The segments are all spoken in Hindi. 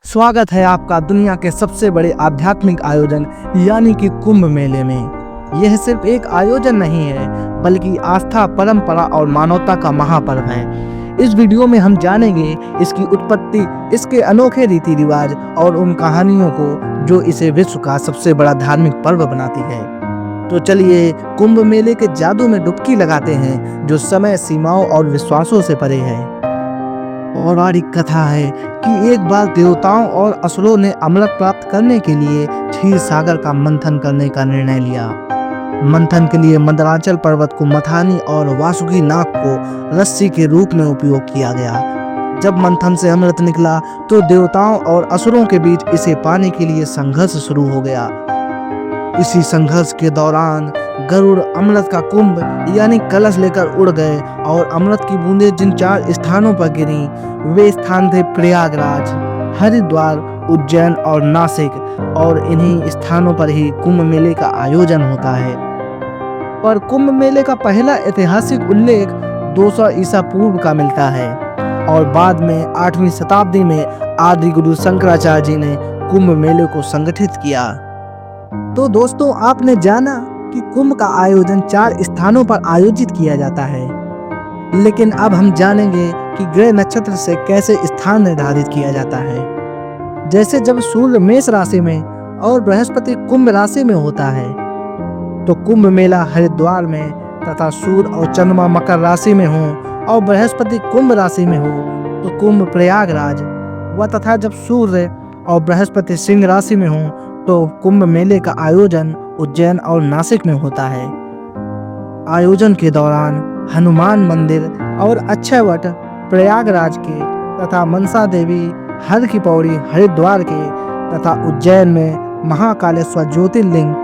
स्वागत है आपका दुनिया के सबसे बड़े आध्यात्मिक आयोजन यानी कि कुंभ मेले में। यह सिर्फ एक आयोजन नहीं है बल्कि आस्था, परंपरा और मानवता का महापर्व है। इस वीडियो में हम जानेंगे इसकी उत्पत्ति, इसके अनोखे रीति रिवाज और उन कहानियों को जो इसे विश्व का सबसे बड़ा धार्मिक पर्व बनाती है। तो चलिए कुंभ मेले के जादू में डुबकी लगाते हैं जो समय, सीमाओं और विश्वासों से परे है। पौराणिक कथा है कि एक बार देवताओं और असुरों ने अमृत प्राप्त करने के लिए क्षीर सागर का मंथन करने का निर्णय लिया। मंथन के लिए मंदराचल पर्वत को मथानी और वासुकी नाग को रस्सी के रूप में उपयोग किया गया। जब मंथन से अमृत निकला तो देवताओं और असुरों के बीच इसे पाने के लिए संघर्ष शुरू हो गया। इसी संघर्ष के दौरान गरुड़ अमृत का कुंभ यानी कलश लेकर उड़ गए और अमृत की बूंदें जिन 4 स्थानों पर गिरी वे स्थान थे प्रयागराज, हरिद्वार, उज्जैन और नासिक। और इन्हीं स्थानों पर ही कुंभ मेले का आयोजन होता है। पर कुंभ मेले का पहला ऐतिहासिक उल्लेख 200 ईसा पूर्व का मिलता है और बाद में 8वीं शताब्दी में आदि गुरु शंकराचार्य जी ने कुंभ मेले को संगठित किया। तो दोस्तों, आपने जाना कि कुंभ का आयोजन 4 स्थानों पर आयोजित किया जाता है, लेकिन अब हम जानेंगे कि ग्रह नक्षत्र से कैसे स्थान निर्धारित किया जाता है। जैसे जब सूर्य मेष राशि में और बृहस्पति कुंभ राशि में होता है तो कुंभ मेला हरिद्वार में, तथा सूर्य और चंद्रमा मकर राशि में हो और बृहस्पति कुंभ राशि में हो तो कुंभ प्रयागराज व, तथा जब सूर्य और बृहस्पति सिंह राशि में हो तो कुंभ मेले का आयोजन उज्जैन और नासिक में होता है। आयोजन के दौरान हनुमान मंदिर और अक्षयवट प्रयागराज के, तथा मनसा देवी हर की पौड़ी हरिद्वार के, तथा उज्जैन में महाकालेश्वर ज्योतिर्लिंग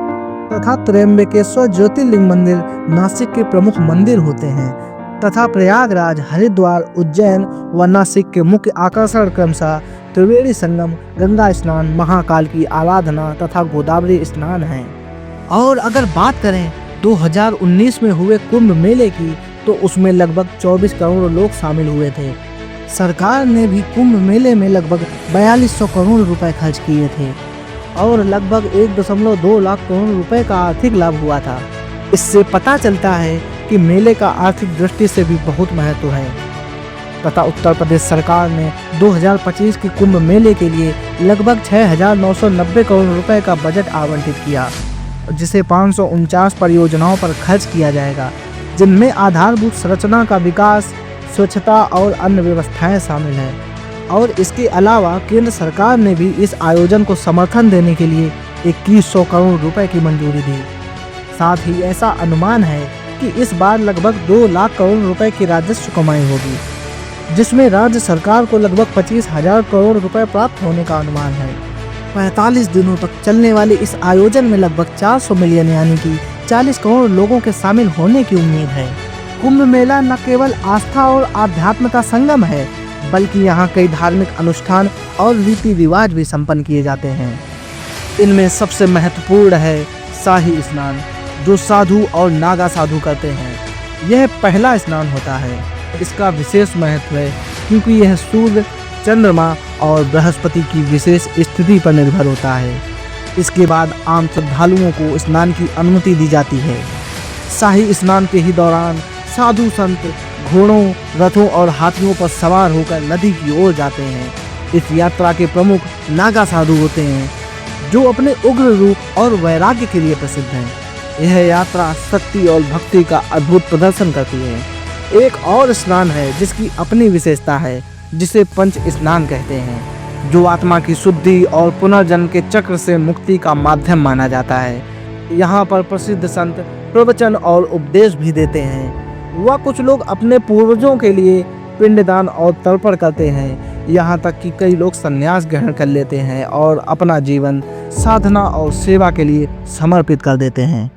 तथा त्र्यंबकेश्वर ज्योतिर्लिंग मंदिर नासिक के प्रमुख मंदिर होते हैं। तथा प्रयागराज, हरिद्वार, उज्जैन व नासिक के मुख्य आकर्षण क्रमशः त्रिवेणी संगम, गंगा स्नान, महाकाल की आराधना तथा गोदावरी स्नान है। और अगर बात करें 2019 में हुए कुंभ मेले की तो उसमें लगभग 24 करोड़ लोग शामिल हुए थे। सरकार ने भी कुंभ मेले में लगभग 4200 करोड़ रुपए खर्च किए थे और लगभग 1.2 लाख करोड़ रुपए का आर्थिक लाभ हुआ था। इससे पता चलता है कि मेले का आर्थिक दृष्टि से भी बहुत महत्व है। तथा उत्तर प्रदेश सरकार ने 2025 के कुंभ मेले के लिए लगभग 6,990 करोड़ रुपए का बजट आवंटित किया, जिसे 549 परियोजनाओं पर खर्च किया जाएगा, जिनमें आधारभूत संरचना का विकास, स्वच्छता और अन्य व्यवस्थाएं शामिल हैं। और इसके अलावा केंद्र सरकार ने भी इस आयोजन को समर्थन देने के लिए 2100 करोड़ रुपए की मंजूरी दी। साथ ही ऐसा अनुमान है कि इस बार लगभग 2 लाख करोड़ रुपए की राजस्व कमाई होगी, जिसमें राज्य सरकार को लगभग 25,000 करोड़ रुपए प्राप्त होने का अनुमान है। 45 दिनों तक चलने वाले इस आयोजन में लगभग 400 मिलियन यानी कि 40 करोड़ लोगों के शामिल होने की उम्मीद है। कुंभ मेला न केवल आस्था और आध्यात्म का संगम है बल्कि यहाँ कई धार्मिक अनुष्ठान और रीति रिवाज भी संपन्न किए जाते हैं। इनमें सबसे महत्वपूर्ण है शाही स्नान, जो साधु और नागा साधु करते हैं। यह पहला स्नान होता है। इसका विशेष महत्व है क्योंकि यह सूर्य, चंद्रमा और बृहस्पति की विशेष स्थिति पर निर्भर होता है। इसके बाद आम श्रद्धालुओं को स्नान की अनुमति दी जाती है। शाही स्नान के ही दौरान साधु संत घोड़ों, रथों और हाथियों पर सवार होकर नदी की ओर जाते हैं। इस यात्रा के प्रमुख नागा साधु होते हैं जो अपने उग्र रूप और वैराग्य के लिए प्रसिद्ध हैं। यह यात्रा शक्ति और भक्ति का अद्भुत प्रदर्शन करती है। एक और स्नान है जिसकी अपनी विशेषता है, जिसे पंच स्नान कहते हैं, जो आत्मा की शुद्धि और पुनर्जन्म के चक्र से मुक्ति का माध्यम माना जाता है। यहाँ पर प्रसिद्ध संत प्रवचन और उपदेश भी देते हैं। वह कुछ लोग अपने पूर्वजों के लिए पिंडदान और तर्पण करते हैं। यहाँ तक कि कई लोग संन्यास ग्रहण कर लेते हैं और अपना जीवन साधना और सेवा के लिए समर्पित कर देते हैं।